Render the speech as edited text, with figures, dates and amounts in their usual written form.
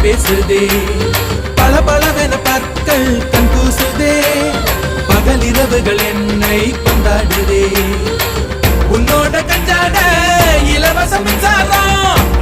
பேசுதே, பளபளவென பற்கள் கண் கூசுதே, பகலிரவுகள் என்னை கொண்டாடுதே. உன்னோட கஞ்சாட இலவச மின்சாரம்